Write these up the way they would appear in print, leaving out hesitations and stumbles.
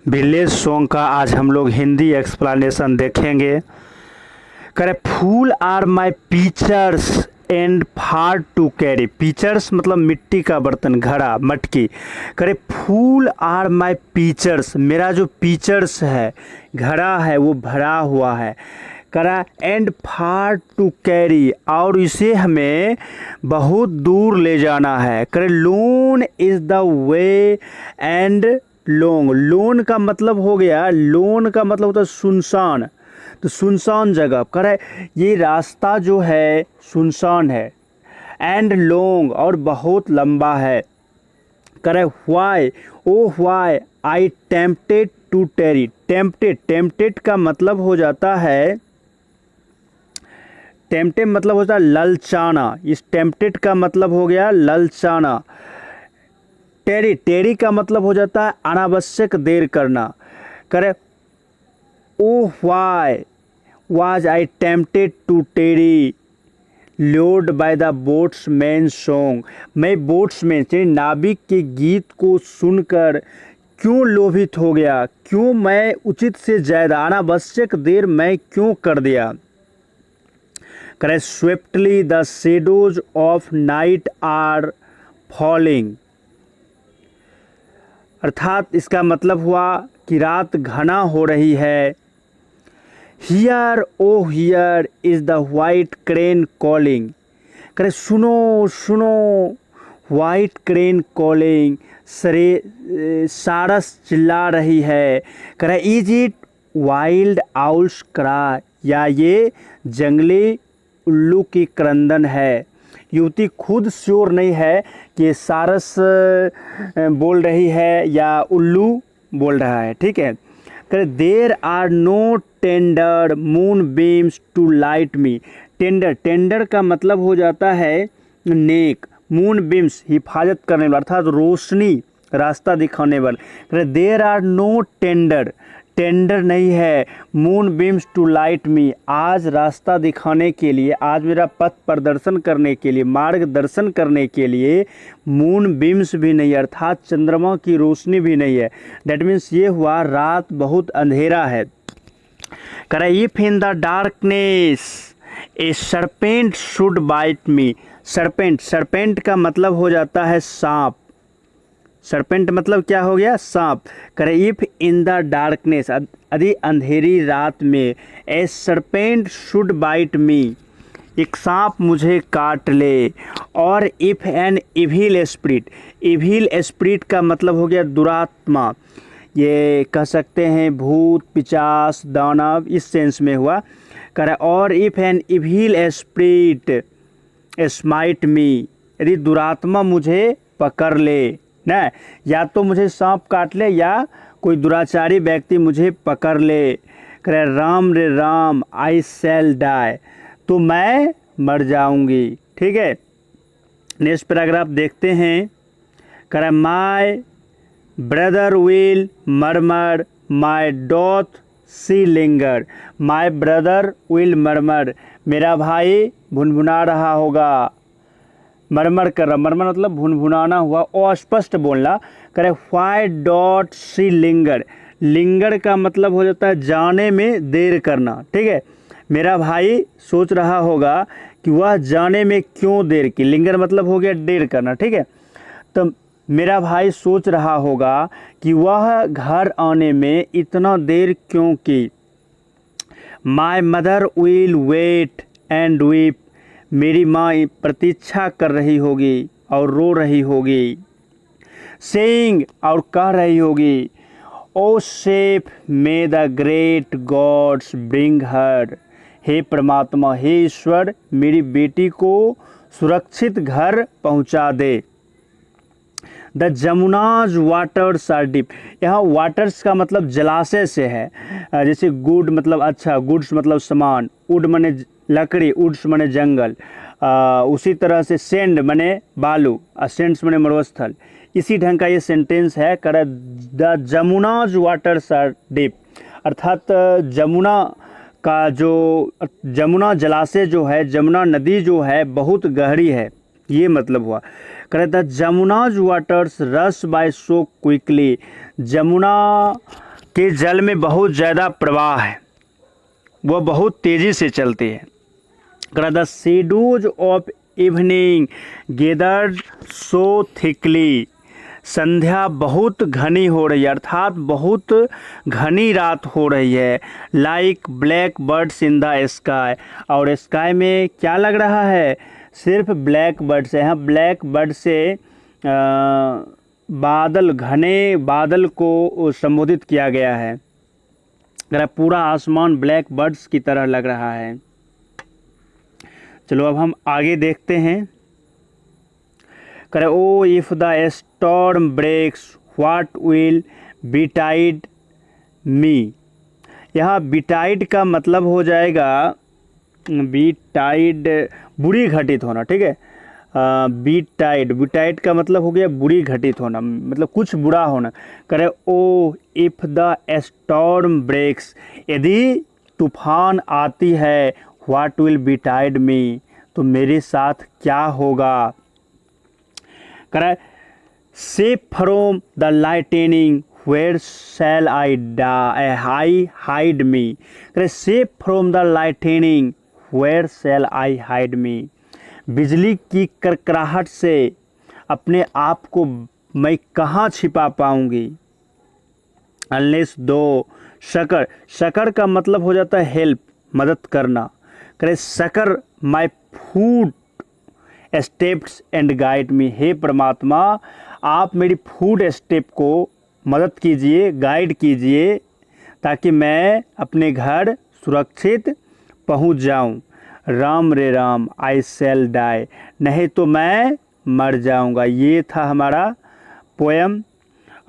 Village song का आज हम लोग हिंदी एक्सप्लेनेशन देखेंगे। करे full are my pitchers and far to carry. Pitchers मतलब मिट्टी का बर्तन, घड़ा, मटकी। करे फूल आर माय पिक्चर्स, मेरा जो पिक्चर्स है, घड़ा है, वो भरा हुआ है। करा एंड फार टू कैरी, और इसे हमें बहुत दूर ले जाना है। करे loan is the way and long. Loan का मतलब हो गया, लोन का मतलब होता है सुनसान, तो सुनसान जगह। करे ये रास्ता जो है सुनसान है। एंड लॉन्ग, और बहुत लंबा है। करे why, O why I tempted to tarry. Tempted, tempted का मतलब हो जाता है, टेम्पटेड मतलब होता है ललचाना। इस टेम्पटेड का मतलब हो गया ललचाना। टेरी, टेरी का मतलब हो जाता है अनावश्यक देर करना। करे O why was I tempted to tarry लोड बाय द बोट्समैन सॉन्ग। मैं बोट्समैन से नाविक के गीत को सुनकर क्यों लोभित हो गया, क्यों मैं उचित से ज़्यादा अनावश्यक देर मैं क्यों कर दिया। करे swiftly the shadows of night are falling. अर्थात इसका मतलब हुआ कि रात घना हो रही है। Here O here is the white crane calling. करे सुनो सुनो, वाइट क्रेन कॉलिंग, सारस चिल्ला रही है। करे is it wild owls cry, या ये जंगली उल्लू की क्रंदन है। युवती खुद श्योर नहीं है कि सारस बोल रही है या उल्लू बोल रहा है, ठीक है। करे there are no tender moon beams to light me. Tender, tender का मतलब हो जाता है नेक। मून बीम्स हिफाजत करने वाला, अर्थात रोशनी, रास्ता दिखाने वाला। There are no tender, tender नहीं है moon beams to light me, आज रास्ता दिखाने के लिए, आज मेरा पथ प्रदर्शन करने के लिए, मार्गदर्शन करने के लिए मून बीम्स भी नहीं है, अर्थात चंद्रमा की रोशनी भी नहीं है। दैट मीन्स ये हुआ रात बहुत अंधेरा है। करे if in the darkness a serpent should bite me. Serpent, serpent का मतलब हो जाता है सांप। सरपेंट मतलब क्या हो गया, सांप। करे इफ इन द डार्कनेस, यदि अंधेरी रात में, ए सरपेंट शुड बाइट मी, एक सांप मुझे काट ले। और if an evil spirit, evil spirit का मतलब हो गया दुरात्मा, ये कह सकते हैं भूत, पिचास, दानव, इस सेंस में हुआ। करे और if an evil spirit smite me, यदि दुरात्मा मुझे पकड़ ले ना, या तो मुझे सांप काट ले या कोई दुराचारी व्यक्ति मुझे पकड़ ले। करे राम रे राम आई शैल डाई, तो मैं मर जाऊंगी, ठीक है। नेक्स्ट पैराग्राफ देखते हैं। करे my brother will murmur my doth see linger. My brother will murmur, मेरा भाई भुनभुना रहा होगा। मरमर कर रहा, मरमर मतलब भुनभुनाना हुआ, अस्पष्ट बोलना। करे व्हाई डॉट सी लिंगर, लिंगर का मतलब हो जाता है जाने में देर करना, ठीक है। मेरा भाई सोच रहा होगा कि वह जाने में क्यों देर की। लिंगर मतलब हो गया देर करना, ठीक है। तो मेरा भाई सोच रहा होगा कि वह घर आने में इतना देर क्यों की। My mother will wait and weep, मेरी माँ प्रतीक्षा कर रही होगी और रो रही होगी। सेइंग, और कह रही होगी, O safe may the great gods bring her. हे परमात्मा, हे ईश्वर, मेरी बेटी को सुरक्षित घर पहुंचा दे। The Jamuna's waters are deep, यहाँ वाटर्स का मतलब जलाशय से है। जैसे गुड मतलब अच्छा, गुड्स मतलब सामान, वुड मने लकड़ी, वुड्स मने जंगल। उसी तरह से सेंड मने बालू, सेंड्स मने मरुस्थल। इसी ढंग का ये सेंटेंस है। कर the Jamuna's waters are deep, अर्थात जमुना का जो, जमुना जलाशय जो है, जमुना नदी जो है बहुत गहरी है, ये मतलब हुआ। कहता द जमुनाज वाटर्स रस बाय सो क्विकली, जमुना के जल में बहुत ज़्यादा प्रवाह है, वह बहुत तेज़ी से चलती है। The shadows of evening gathered so thickly, संध्या बहुत घनी हो रही है, अर्थात बहुत घनी रात हो रही है। Like black birds in the sky, और स्काई में क्या लग रहा है, सिर्फ ब्लैक बर्ड्स है। यहाँ ब्लैक बर्ड से बादल, घने बादल को संबोधित किया गया है। पूरा आसमान ब्लैक बर्ड्स की तरह लग रहा है। चलो अब हम आगे देखते हैं। O if the storm breaks what will betide me. यहाँ बिटाइड का मतलब हो जाएगा, बिटाइड बुरी घटित होना, ठीक है। बिटाइड का मतलब हो गया बुरी घटित होना, मतलब कुछ बुरा होना। ओ इफ द स्टॉर्म ब्रेक्स, यदि तूफान आती है, व्हाट विल बिटाइड मी, तो मेरे साथ क्या होगा। Safe from the lightning where shall I hide me. Safe from the lightning where shall I hide me, बिजली की करकराहट से अपने आप को मैं कहाँ छिपा पाऊंगी। अनलेस दो शकर, शकर का मतलब हो जाता है हेल्प, मदद करना। शकर माई फूट स्टेप्स एंड गाइड मी, हे परमात्मा आप मेरी फूड स्टेप को मदद कीजिए, गाइड कीजिए, ताकि मैं अपने घर सुरक्षित पहुंच जाऊं। राम रे राम आई शैल डाई, नहीं तो मैं मर जाऊंगा। ये था हमारा पोएम।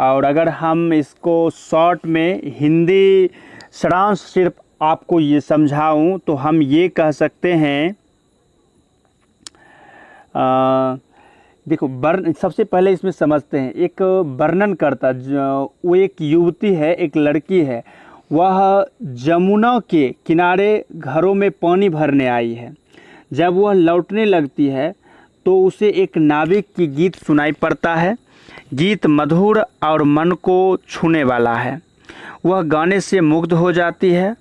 और अगर हम इसको शॉर्ट में हिंदी सारांश सिर्फ आपको ये समझाऊं तो हम ये कह सकते हैं, देखो सबसे पहले इसमें समझते हैं। एक वर्णन करता, वो एक युवती है, एक लड़की है, वह जमुना के किनारे घरों में पानी भरने आई है। जब वह लौटने लगती है तो उसे एक नाविक की गीत सुनाई पड़ता है। गीत मधुर और मन को छूने वाला है। वह गाने से मुग्ध हो जाती है।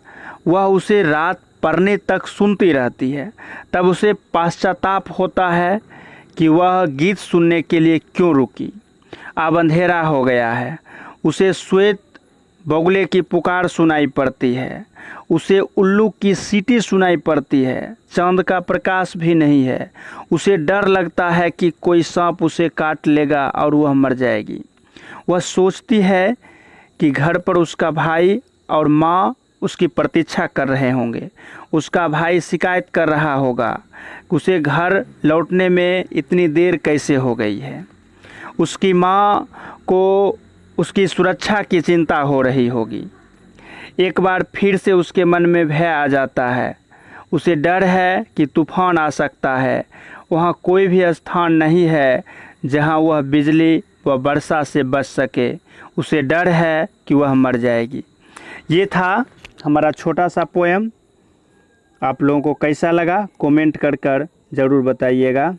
वह उसे रात पड़ने तक सुनती रहती है। तब उसे पश्चाताप होता है कि वह गीत सुनने के लिए क्यों रुकी। अब अंधेरा हो गया है। उसे श्वेत बगुले की पुकार सुनाई पड़ती है। उसे उल्लू की सीटी सुनाई पड़ती है। चांद का प्रकाश भी नहीं है। उसे डर लगता है कि कोई सांप उसे काट लेगा और वह मर जाएगी। वह सोचती है कि घर पर उसका भाई और माँ उसकी प्रतीक्षा कर रहे होंगे। उसका भाई शिकायत कर रहा होगा, उसे घर लौटने में इतनी देर कैसे हो गई है। उसकी माँ को उसकी सुरक्षा की चिंता हो रही होगी। एक बार फिर से उसके मन में भय आ जाता है। उसे डर है कि तूफान आ सकता है। वहाँ कोई भी स्थान नहीं है जहाँ वह बिजली व वर्षा से बच सके। उसे डर है कि वह मर जाएगी। ये था हमारा छोटा सा पोएम। आप लोगों को कैसा लगा कमेंट कर ज़रूर बताइएगा।